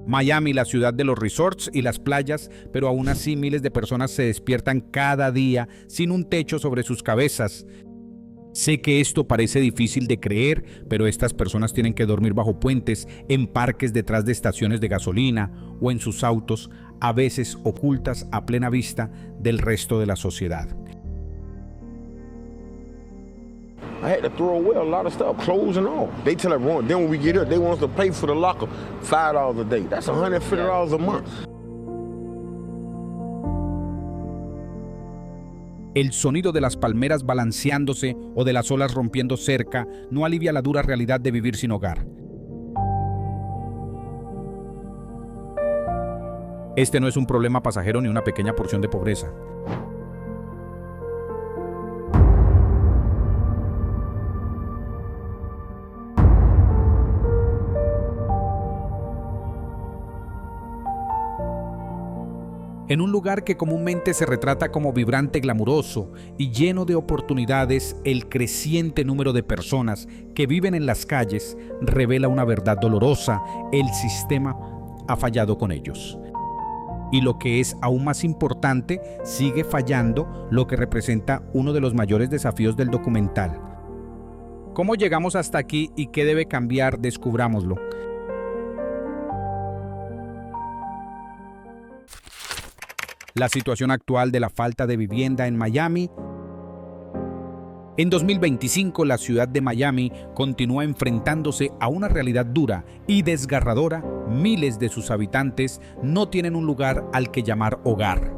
Miami, la ciudad de los resorts y las playas, pero aún así miles de personas se despiertan cada día sin un techo sobre sus cabezas. Sé que esto parece difícil de creer, pero estas personas tienen que dormir bajo puentes, en parques detrás de estaciones de gasolina o en sus autos, a veces ocultas a plena vista del resto de la sociedad. I had to throw away a lot of stuff, clothes and all. They tell everyone, then when we get up, they want us to pay for the locker $5 a day. That's $150 a month. El sonido de las palmeras balanceándose o de las olas rompiendo cerca no alivia la dura realidad de vivir sin hogar. Este no es un problema pasajero ni una pequeña porción de pobreza. En un lugar que comúnmente se retrata como vibrante, glamuroso y lleno de oportunidades, el creciente número de personas que viven en las calles revela una verdad dolorosa: el sistema ha fallado con ellos. Y lo que es aún más importante, sigue fallando, lo que representa uno de los mayores desafíos del documental. ¿Cómo llegamos hasta aquí y qué debe cambiar? Descubrámoslo. La situación actual de la falta de vivienda en Miami. En 2025, la ciudad de Miami continúa enfrentándose a una realidad dura y desgarradora. Miles de sus habitantes no tienen un lugar al que llamar hogar.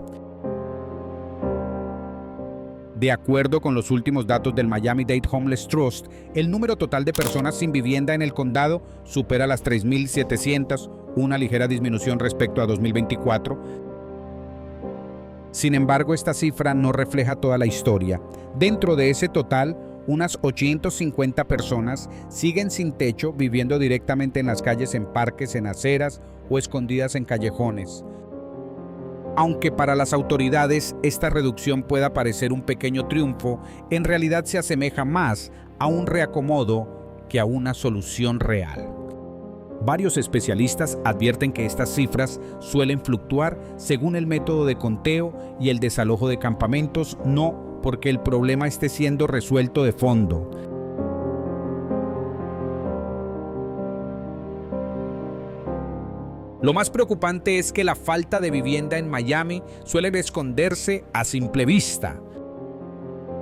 De acuerdo con los últimos datos del Miami-Dade Homeless Trust, el número total de personas sin vivienda en el condado supera las 3.700, una ligera disminución respecto a 2024. Sin embargo, esta cifra no refleja toda la historia. Dentro de ese total, unas 850 personas siguen sin techo, viviendo directamente en las calles, en parques, en aceras o escondidas en callejones. Aunque para las autoridades esta reducción pueda parecer un pequeño triunfo, en realidad se asemeja más a un reacomodo que a una solución real. Varios especialistas advierten que estas cifras suelen fluctuar según el método de conteo y el desalojo de campamentos, no porque el problema esté siendo resuelto de fondo. Lo más preocupante es que la falta de vivienda en Miami suele esconderse a simple vista.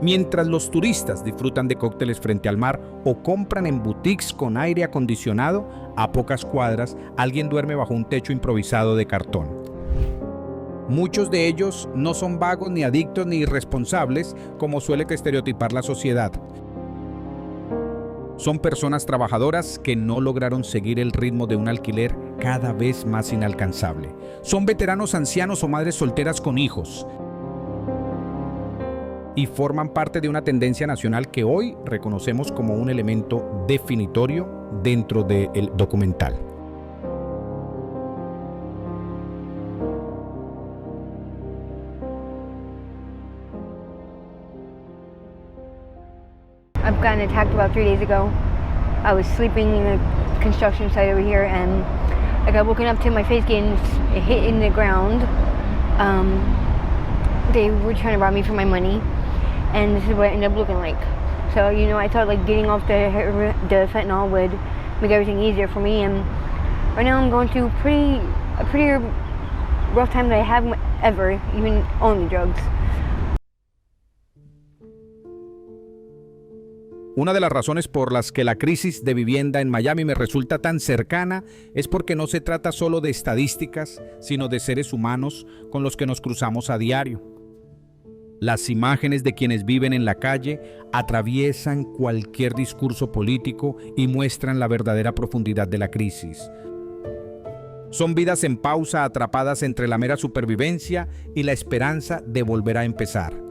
Mientras los turistas disfrutan de cócteles frente al mar o compran en boutiques con aire acondicionado, a pocas cuadras alguien duerme bajo un techo improvisado de cartón. Muchos de ellos no son vagos, ni adictos, ni irresponsables, como suele estereotipar la sociedad. Son personas trabajadoras que no lograron seguir el ritmo de un alquiler cada vez más inalcanzable. Son veteranos ancianos o madres solteras con hijos. Y forman parte de una tendencia nacional que hoy reconocemos como un elemento definitorio dentro del documental. I've gotten attacked about 3 days ago. I was sleeping in a construction site over here, and I got woken up to my face getting hit in the ground. They were trying to rob me for my money, and this is what it ended up looking like. So, you know, I thought like getting off the fentanyl would make everything easier for me, and right now I'm going through a pretty rough time that I haven't ever even owned drugs. Una de las razones por las que la crisis de vivienda en Miami me resulta tan cercana es porque no se trata solo de estadísticas, sino de seres humanos con los que nos cruzamos a diario. Las imágenes de quienes viven en la calle atraviesan cualquier discurso político y muestran la verdadera profundidad de la crisis. Son vidas en pausa, atrapadas entre la mera supervivencia y la esperanza de volver a empezar.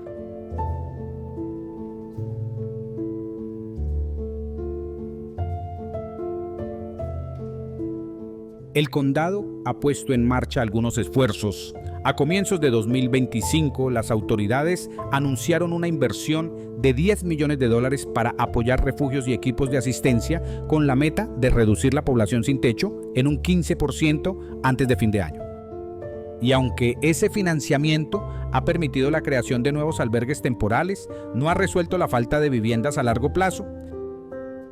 El condado ha puesto en marcha algunos esfuerzos. A comienzos de 2025, las autoridades anunciaron una inversión de $10 millones para apoyar refugios y equipos de asistencia con la meta de reducir la población sin techo en un 15% antes de fin de año. Y aunque ese financiamiento ha permitido la creación de nuevos albergues temporales, no ha resuelto la falta de viviendas a largo plazo.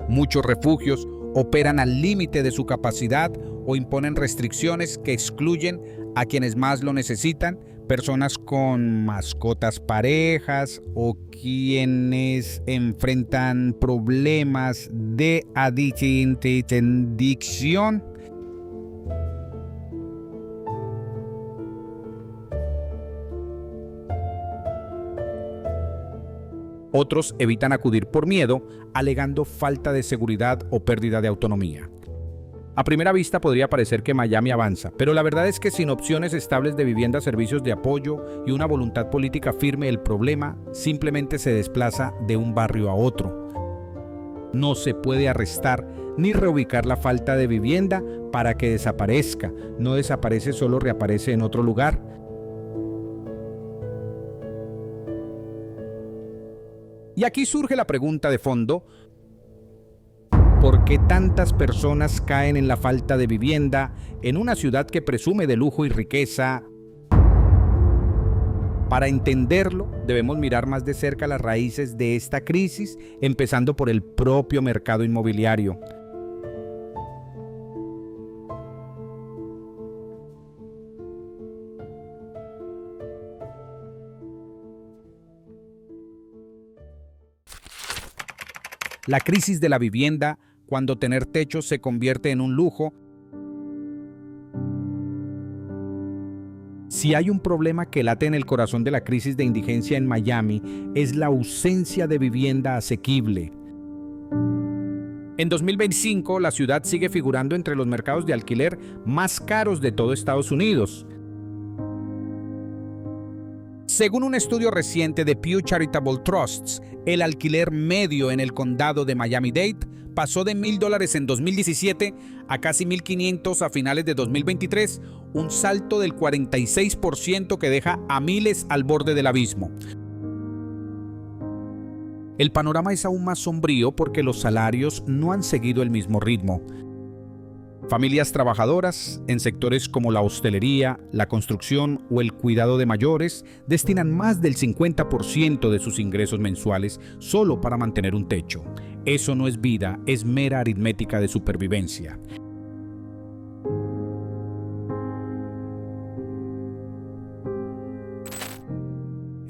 Muchos refugios operan al límite de su capacidad o imponen restricciones que excluyen a quienes más lo necesitan, personas con mascotas parejas o quienes enfrentan problemas de adicción. Otros evitan acudir por miedo, alegando falta de seguridad o pérdida de autonomía. A primera vista podría parecer que Miami avanza, pero la verdad es que sin opciones estables de vivienda, servicios de apoyo y una voluntad política firme, el problema simplemente se desplaza de un barrio a otro. No se puede arrestar ni reubicar la falta de vivienda para que desaparezca. No desaparece, solo reaparece en otro lugar. Y aquí surge la pregunta de fondo: ¿por qué tantas personas caen en la falta de vivienda en una ciudad que presume de lujo y riqueza? Para entenderlo, debemos mirar más de cerca las raíces de esta crisis, empezando por el propio mercado inmobiliario. La crisis de la vivienda, cuando tener techo se convierte en un lujo. Si hay un problema que late en el corazón de la crisis de indigencia en Miami, es la ausencia de vivienda asequible. En 2025, la ciudad sigue figurando entre los mercados de alquiler más caros de todo Estados Unidos. Según un estudio reciente de Pew Charitable Trusts, el alquiler medio en el condado de Miami-Dade pasó de $1,000 en 2017 a casi $1,500 a finales de 2023, un salto del 46% que deja a miles al borde del abismo. El panorama es aún más sombrío porque los salarios no han seguido el mismo ritmo. Familias trabajadoras en sectores como la hostelería, la construcción o el cuidado de mayores destinan más del 50% de sus ingresos mensuales solo para mantener un techo. Eso no es vida, es mera aritmética de supervivencia.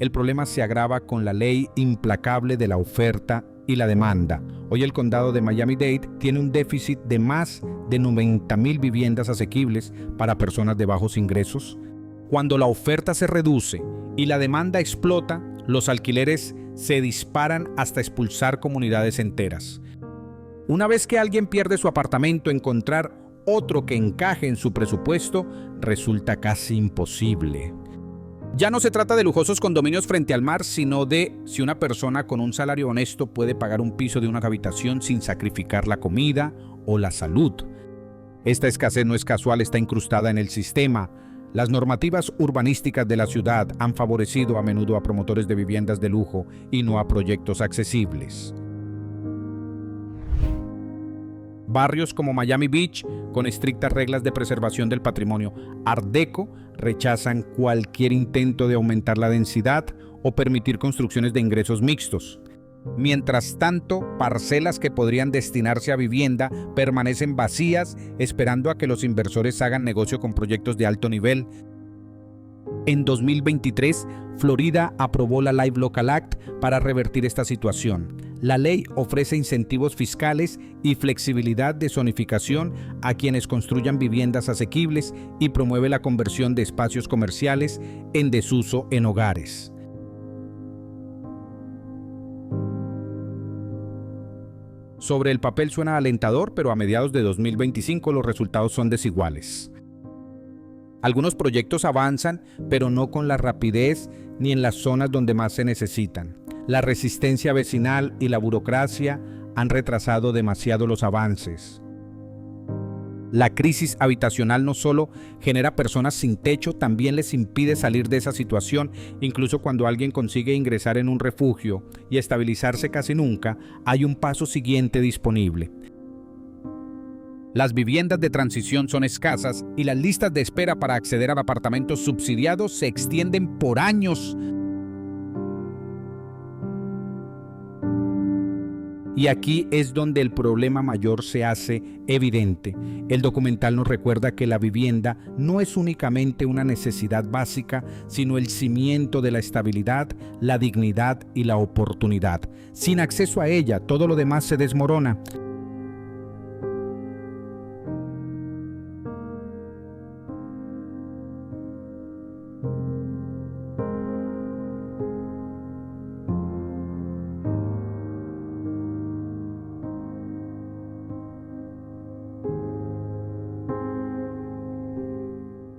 El problema se agrava con la ley implacable de la oferta y la demanda. Hoy el condado de Miami-Dade tiene un déficit de más de 90,000 viviendas asequibles para personas de bajos ingresos. Cuando la oferta se reduce y la demanda explota, los alquileres se disparan hasta expulsar comunidades enteras. Una vez que alguien pierde su apartamento, encontrar otro que encaje en su presupuesto resulta casi imposible. Ya no se trata de lujosos condominios frente al mar, sino de si una persona con un salario honesto puede pagar un piso de una habitación sin sacrificar la comida o la salud. Esta escasez no es casual, está incrustada en el sistema. Las normativas urbanísticas de la ciudad han favorecido a menudo a promotores de viviendas de lujo y no a proyectos accesibles. Barrios como Miami Beach, con estrictas reglas de preservación del patrimonio Art Deco, rechazan cualquier intento de aumentar la densidad o permitir construcciones de ingresos mixtos. Mientras tanto, parcelas que podrían destinarse a vivienda permanecen vacías, esperando a que los inversores hagan negocio con proyectos de alto nivel. En 2023, Florida aprobó la Live Local Act para revertir esta situación. La ley ofrece incentivos fiscales y flexibilidad de zonificación a quienes construyan viviendas asequibles y promueve la conversión de espacios comerciales en desuso en hogares. Sobre el papel suena alentador, pero a mediados de 2025 los resultados son desiguales. Algunos proyectos avanzan, pero no con la rapidez ni en las zonas donde más se necesitan. La resistencia vecinal y la burocracia han retrasado demasiado los avances. La crisis habitacional no solo genera personas sin techo, también les impide salir de esa situación. Incluso cuando alguien consigue ingresar en un refugio y estabilizarse, casi nunca hay un paso siguiente disponible. Las viviendas de transición son escasas y las listas de espera para acceder a apartamentos subsidiados se extienden por años. Y aquí es donde el problema mayor se hace evidente. El documental nos recuerda que la vivienda no es únicamente una necesidad básica, sino el cimiento de la estabilidad, la dignidad y la oportunidad. Sin acceso a ella, todo lo demás se desmorona.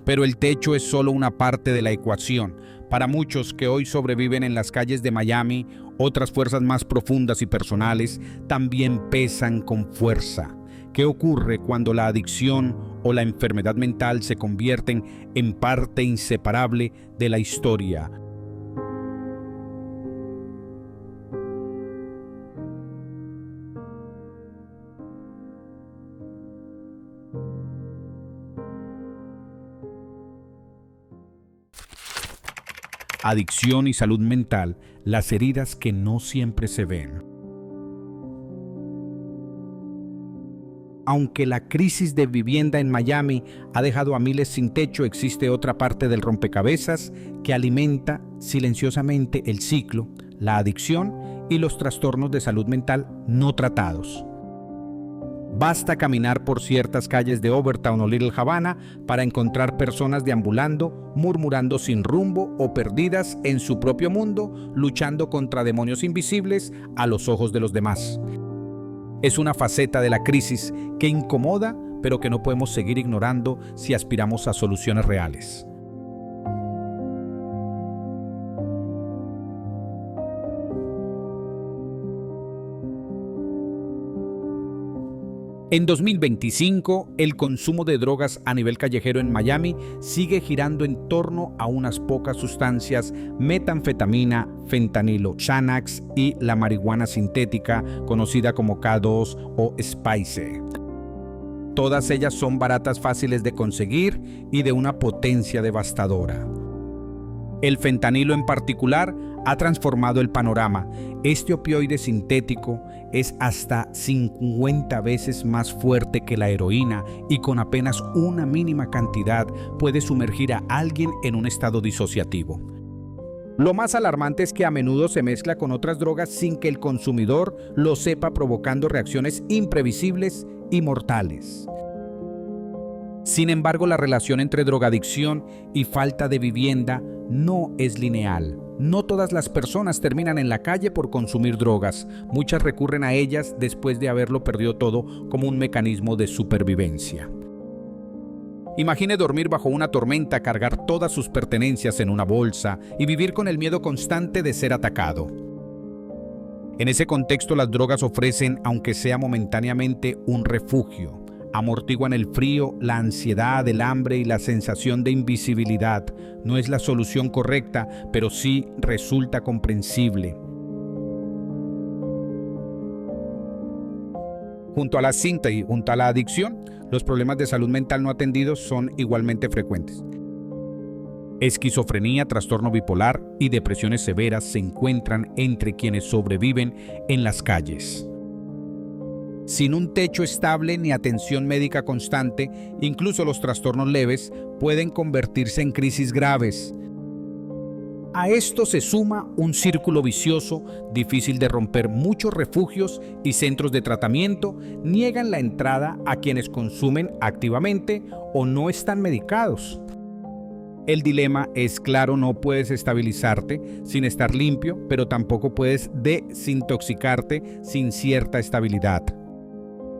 Pero el techo es solo una parte de la ecuación. Para muchos que hoy sobreviven en las calles de Miami, otras fuerzas más profundas y personales también pesan con fuerza. ¿Qué ocurre cuando la adicción o la enfermedad mental se convierten en parte inseparable de la historia? Adicción y salud mental, las heridas que no siempre se ven. Aunque la crisis de vivienda en Miami ha dejado a miles sin techo, existe otra parte del rompecabezas que alimenta silenciosamente el ciclo, la adicción y los trastornos de salud mental no tratados. Basta caminar por ciertas calles de Overtown o Little Havana para encontrar personas deambulando, murmurando sin rumbo o perdidas en su propio mundo, luchando contra demonios invisibles a los ojos de los demás. Es una faceta de la crisis que incomoda, pero que no podemos seguir ignorando si aspiramos a soluciones reales. En 2025, el consumo de drogas a nivel callejero en Miami sigue girando en torno a unas pocas sustancias: metanfetamina, fentanilo, Xanax y la marihuana sintética conocida como K2 o Spice. Todas ellas son baratas, fáciles de conseguir y de una potencia devastadora. El fentanilo en particular ha transformado el panorama. Este opioide sintético es hasta 50 veces más fuerte que la heroína y con apenas una mínima cantidad puede sumergir a alguien en un estado disociativo. Lo más alarmante es que a menudo se mezcla con otras drogas sin que el consumidor lo sepa, provocando reacciones imprevisibles y mortales. Sin embargo, la relación entre drogadicción y falta de vivienda no es lineal. No todas las personas terminan en la calle por consumir drogas. Muchas recurren a ellas después de haberlo perdido todo como un mecanismo de supervivencia. Imagine dormir bajo una tormenta, cargar todas sus pertenencias en una bolsa y vivir con el miedo constante de ser atacado. En ese contexto, las drogas ofrecen, aunque sea momentáneamente, un refugio. Amortiguan el frío, la ansiedad, el hambre y la sensación de invisibilidad. No es la solución correcta, pero sí resulta comprensible. Junto a la cinta y junto a la adicción, los problemas de salud mental no atendidos son igualmente frecuentes. Esquizofrenia, trastorno bipolar y depresiones severas se encuentran entre quienes sobreviven en las calles. Sin un techo estable ni atención médica constante, incluso los trastornos leves pueden convertirse en crisis graves. A esto se suma un círculo vicioso difícil de romper. Muchos refugios y centros de tratamiento niegan la entrada a quienes consumen activamente o no están medicados. El dilema es claro: no puedes estabilizarte sin estar limpio, pero tampoco puedes desintoxicarte sin cierta estabilidad.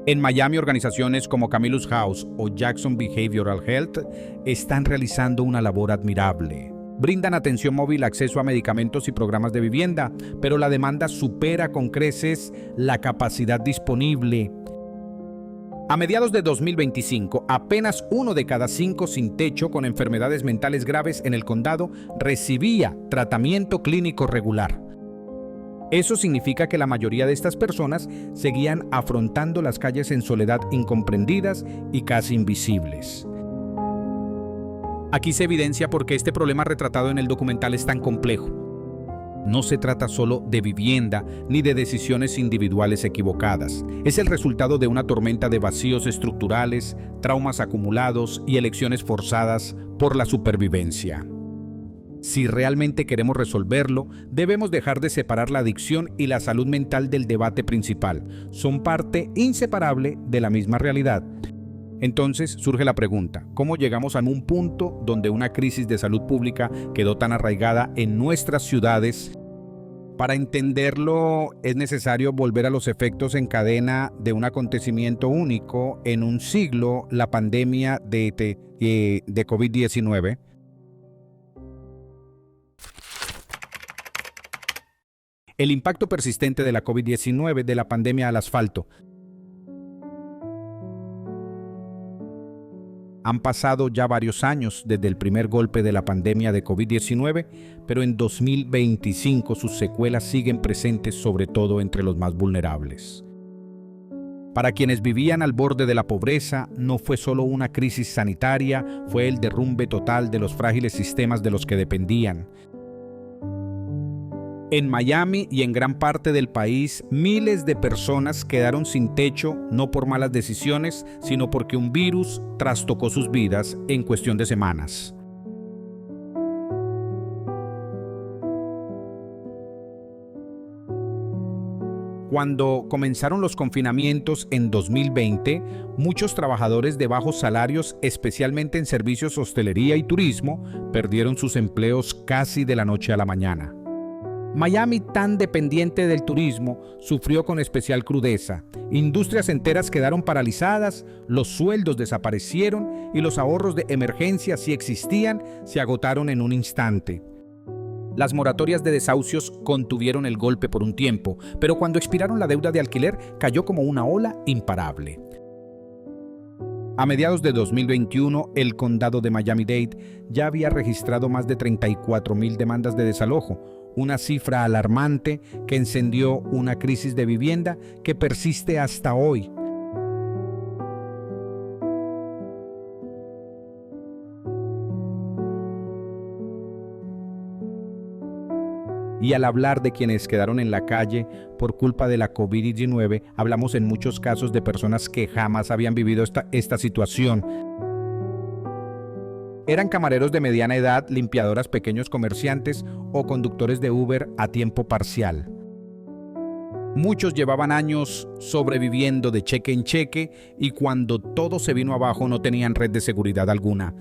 En Miami, organizaciones como Camillus House o Jackson Behavioral Health están realizando una labor admirable. Brindan atención móvil, acceso a medicamentos y programas de vivienda, pero la demanda supera con creces la capacidad disponible. A mediados de 2025, apenas 1 de cada 5 sin techo con enfermedades mentales graves en el condado recibía tratamiento clínico regular. Eso significa que la mayoría de estas personas seguían afrontando las calles en soledad, incomprendidas y casi invisibles. Aquí se evidencia por qué este problema retratado en el documental es tan complejo. No se trata solo de vivienda ni de decisiones individuales equivocadas. Es el resultado de una tormenta de vacíos estructurales, traumas acumulados y elecciones forzadas por la supervivencia. Si realmente queremos resolverlo, debemos dejar de separar la adicción y la salud mental del debate principal. Son parte inseparable de la misma realidad. Entonces surge la pregunta, ¿cómo llegamos a un punto donde una crisis de salud pública quedó tan arraigada en nuestras ciudades? Para entenderlo es necesario volver a los efectos en cadena de un acontecimiento único en un siglo, la pandemia de COVID-19. El impacto persistente de la COVID-19 de la pandemia al asfalto. Han pasado ya varios años desde el primer golpe de la pandemia de COVID-19, pero en 2025 sus secuelas siguen presentes, sobre todo entre los más vulnerables. Para quienes vivían al borde de la pobreza, no fue solo una crisis sanitaria, fue el derrumbe total de los frágiles sistemas de los que dependían. En Miami y en gran parte del país, miles de personas quedaron sin techo, no por malas decisiones, sino porque un virus trastocó sus vidas en cuestión de semanas. Cuando comenzaron los confinamientos en 2020, muchos trabajadores de bajos salarios, especialmente en servicios, hostelería y turismo, perdieron sus empleos casi de la noche a la mañana. Miami, tan dependiente del turismo, sufrió con especial crudeza. Industrias enteras quedaron paralizadas, los sueldos desaparecieron y los ahorros de emergencia, si existían, se agotaron en un instante. Las moratorias de desahucios contuvieron el golpe por un tiempo, pero cuando expiraron la deuda de alquiler, cayó como una ola imparable. A mediados de 2021, el condado de Miami-Dade ya había registrado más de 34,000 demandas de desalojo, una cifra alarmante que encendió una crisis de vivienda que persiste hasta hoy. Y al hablar de quienes quedaron en la calle por culpa de la COVID-19, hablamos en muchos casos de personas que jamás habían vivido esta situación. Eran camareros de mediana edad, limpiadoras, pequeños comerciantes o conductores de Uber a tiempo parcial. Muchos llevaban años sobreviviendo de cheque en cheque y cuando todo se vino abajo no tenían red de seguridad alguna.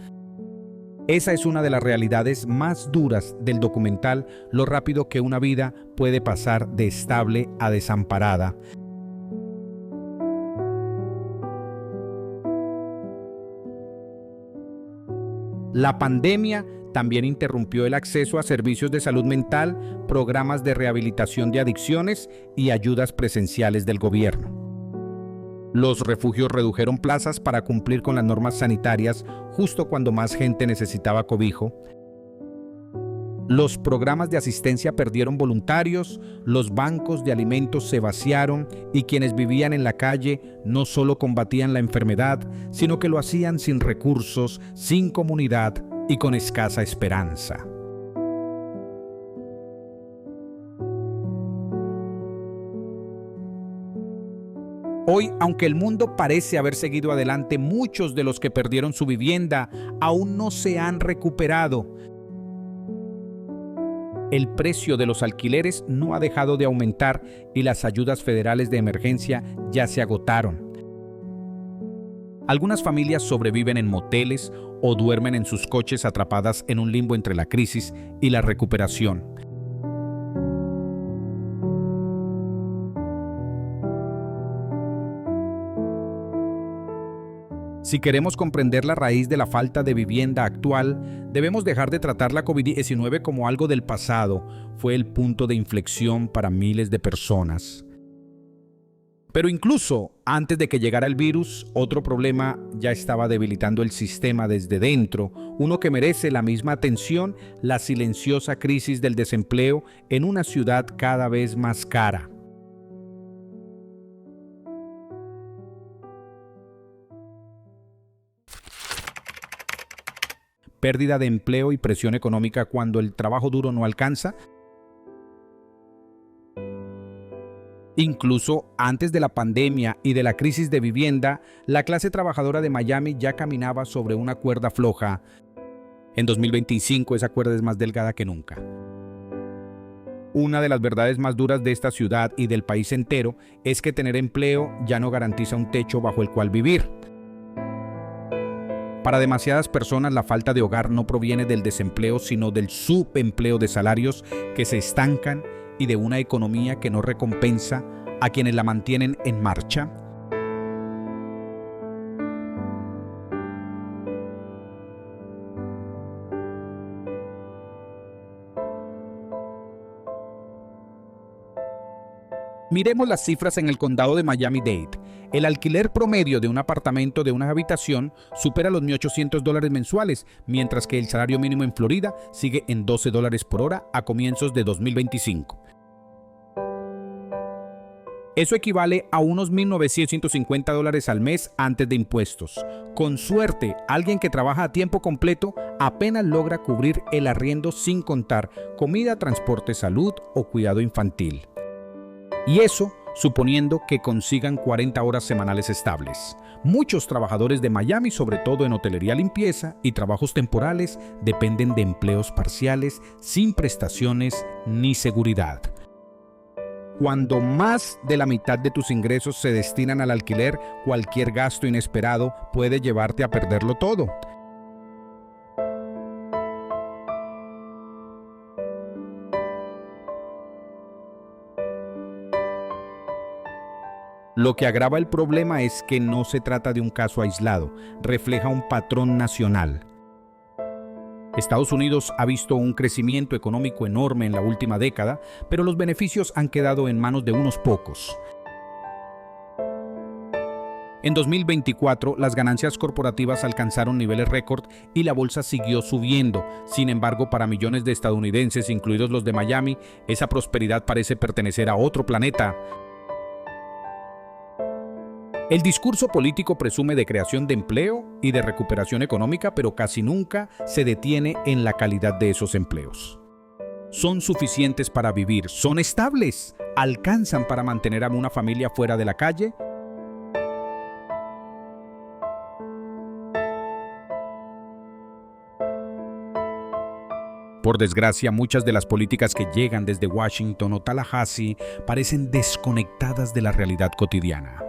Esa es una de las realidades más duras del documental, lo rápido que una vida puede pasar de estable a desamparada. La pandemia también interrumpió el acceso a servicios de salud mental, programas de rehabilitación de adicciones y ayudas presenciales del gobierno. Los refugios redujeron plazas para cumplir con las normas sanitarias justo cuando más gente necesitaba cobijo. Los programas de asistencia perdieron voluntarios, los bancos de alimentos se vaciaron y quienes vivían en la calle no solo combatían la enfermedad, sino que lo hacían sin recursos, sin comunidad y con escasa esperanza. Hoy, aunque el mundo parece haber seguido adelante, muchos de los que perdieron su vivienda aún no se han recuperado. El precio de los alquileres no ha dejado de aumentar y las ayudas federales de emergencia ya se agotaron. Algunas familias sobreviven en moteles o duermen en sus coches atrapadas en un limbo entre la crisis y la recuperación. Si queremos comprender la raíz de la falta de vivienda actual, debemos dejar de tratar la COVID-19 como algo del pasado. Fue el punto de inflexión para miles de personas. Pero incluso antes de que llegara el virus, otro problema ya estaba debilitando el sistema desde dentro, uno que merece la misma atención: la silenciosa crisis del desempleo en una ciudad cada vez más cara. Pérdida de empleo y presión económica cuando el trabajo duro no alcanza. Incluso antes de la pandemia y de la crisis de vivienda, la clase trabajadora de Miami ya caminaba sobre una cuerda floja. En 2025 esa cuerda es más delgada que nunca. Una de las verdades más duras de esta ciudad y del país entero es que tener empleo ya no garantiza un techo bajo el cual vivir. Para demasiadas personas, la falta de hogar no proviene del desempleo, sino del subempleo de salarios que se estancan y de una economía que no recompensa a quienes la mantienen en marcha. Miremos las cifras en el condado de Miami-Dade. El alquiler promedio de un apartamento de una habitación supera los $1,800 mensuales, mientras que el salario mínimo en Florida sigue en $12 por hora a comienzos de 2025. Eso equivale a unos $1,950 al mes antes de impuestos. Con suerte, alguien que trabaja a tiempo completo apenas logra cubrir el arriendo, sin contar comida, transporte, salud o cuidado infantil. Y eso suponiendo que consigan 40 horas semanales estables. Muchos trabajadores de Miami, sobre todo en hotelería, limpieza y trabajos temporales, dependen de empleos parciales sin prestaciones ni seguridad. Cuando más de la mitad de tus ingresos se destinan al alquiler, cualquier gasto inesperado puede llevarte a perderlo todo. Lo que agrava el problema es que no se trata de un caso aislado, refleja un patrón nacional. Estados Unidos ha visto un crecimiento económico enorme en la última década, pero los beneficios han quedado en manos de unos pocos. En 2024, las ganancias corporativas alcanzaron niveles récord y la bolsa siguió subiendo. Sin embargo, para millones de estadounidenses, incluidos los de Miami, esa prosperidad parece pertenecer a otro planeta. El discurso político presume de creación de empleo y de recuperación económica, pero casi nunca se detiene en la calidad de esos empleos. ¿Son suficientes para vivir? ¿Son estables? ¿Alcanzan para mantener a una familia fuera de la calle? Por desgracia, muchas de las políticas que llegan desde Washington o Tallahassee parecen desconectadas de la realidad cotidiana.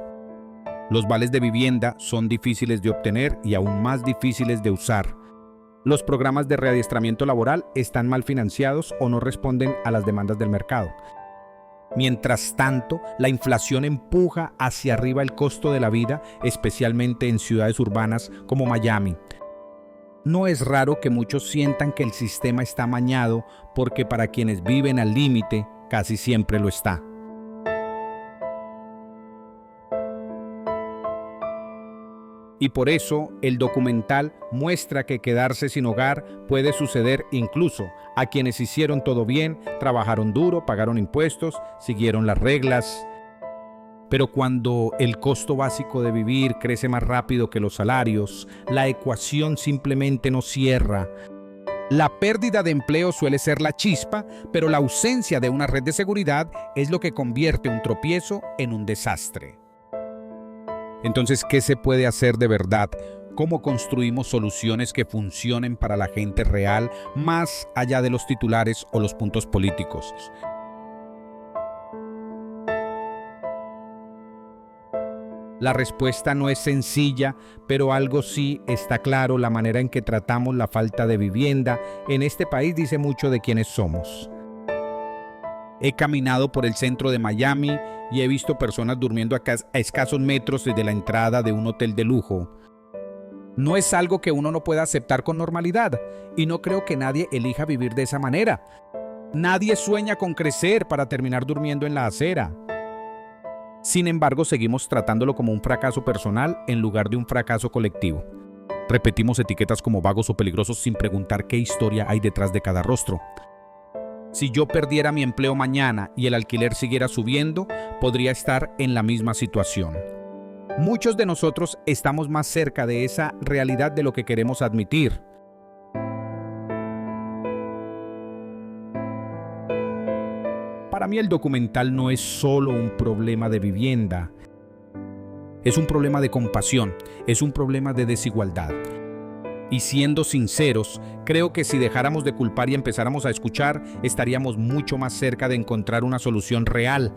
Los vales de vivienda son difíciles de obtener y aún más difíciles de usar. Los programas de readiestramiento laboral están mal financiados o no responden a las demandas del mercado. Mientras tanto, la inflación empuja hacia arriba el costo de la vida, especialmente en ciudades urbanas como Miami. No es raro que muchos sientan que el sistema está amañado, porque para quienes viven al límite, casi siempre lo está. Y por eso el documental muestra que quedarse sin hogar puede suceder incluso a quienes hicieron todo bien, trabajaron duro, pagaron impuestos, siguieron las reglas. Pero cuando el costo básico de vivir crece más rápido que los salarios, la ecuación simplemente no cierra. La pérdida de empleo suele ser la chispa, pero la ausencia de una red de seguridad es lo que convierte un tropiezo en un desastre. Entonces, ¿qué se puede hacer de verdad? ¿Cómo construimos soluciones que funcionen para la gente real, más allá de los titulares o los puntos políticos? La respuesta no es sencilla, pero algo sí está claro: la manera en que tratamos la falta de vivienda en este país dice mucho de quiénes somos. He caminado por el centro de Miami y he visto personas durmiendo a escasos metros desde la entrada de un hotel de lujo. No es algo que uno no pueda aceptar con normalidad, y no creo que nadie elija vivir de esa manera. Nadie sueña con crecer para terminar durmiendo en la acera. Sin embargo, seguimos tratándolo como un fracaso personal en lugar de un fracaso colectivo. Repetimos etiquetas como vagos o peligrosos sin preguntar qué historia hay detrás de cada rostro. Si yo perdiera mi empleo mañana y el alquiler siguiera subiendo, podría estar en la misma situación. Muchos de nosotros estamos más cerca de esa realidad de lo que queremos admitir. Para mí el documental no es solo un problema de vivienda. Es un problema de compasión, es un problema de desigualdad. Y siendo sinceros, creo que si dejáramos de culpar y empezáramos a escuchar, estaríamos mucho más cerca de encontrar una solución real.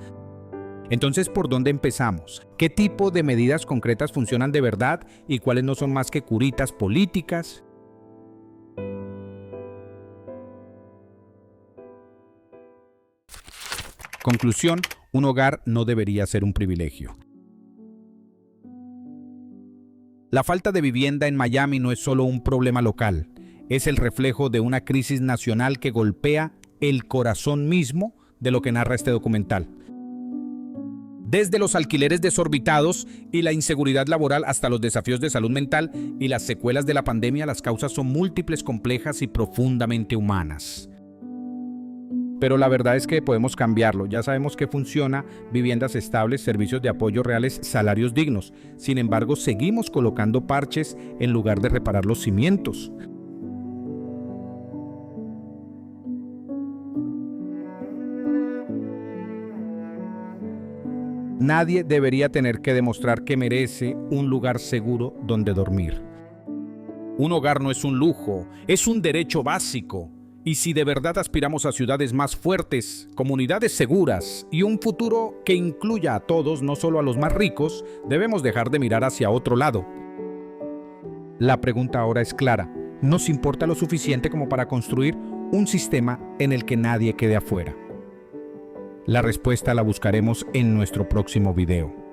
Entonces, ¿por dónde empezamos? ¿Qué tipo de medidas concretas funcionan de verdad y cuáles no son más que curitas políticas? Conclusión: un hogar no debería ser un privilegio. La falta de vivienda en Miami no es solo un problema local, es el reflejo de una crisis nacional que golpea el corazón mismo de lo que narra este documental. Desde los alquileres desorbitados y la inseguridad laboral hasta los desafíos de salud mental y las secuelas de la pandemia, las causas son múltiples, complejas y profundamente humanas. Pero la verdad es que podemos cambiarlo. Ya sabemos que funciona: viviendas estables, servicios de apoyo reales, salarios dignos. Sin embargo, seguimos colocando parches en lugar de reparar los cimientos. Nadie debería tener que demostrar que merece un lugar seguro donde dormir. Un hogar no es un lujo, es un derecho básico. Y si de verdad aspiramos a ciudades más fuertes, comunidades seguras y un futuro que incluya a todos, no solo a los más ricos, debemos dejar de mirar hacia otro lado. La pregunta ahora es clara: ¿nos importa lo suficiente como para construir un sistema en el que nadie quede afuera? La respuesta la buscaremos en nuestro próximo video.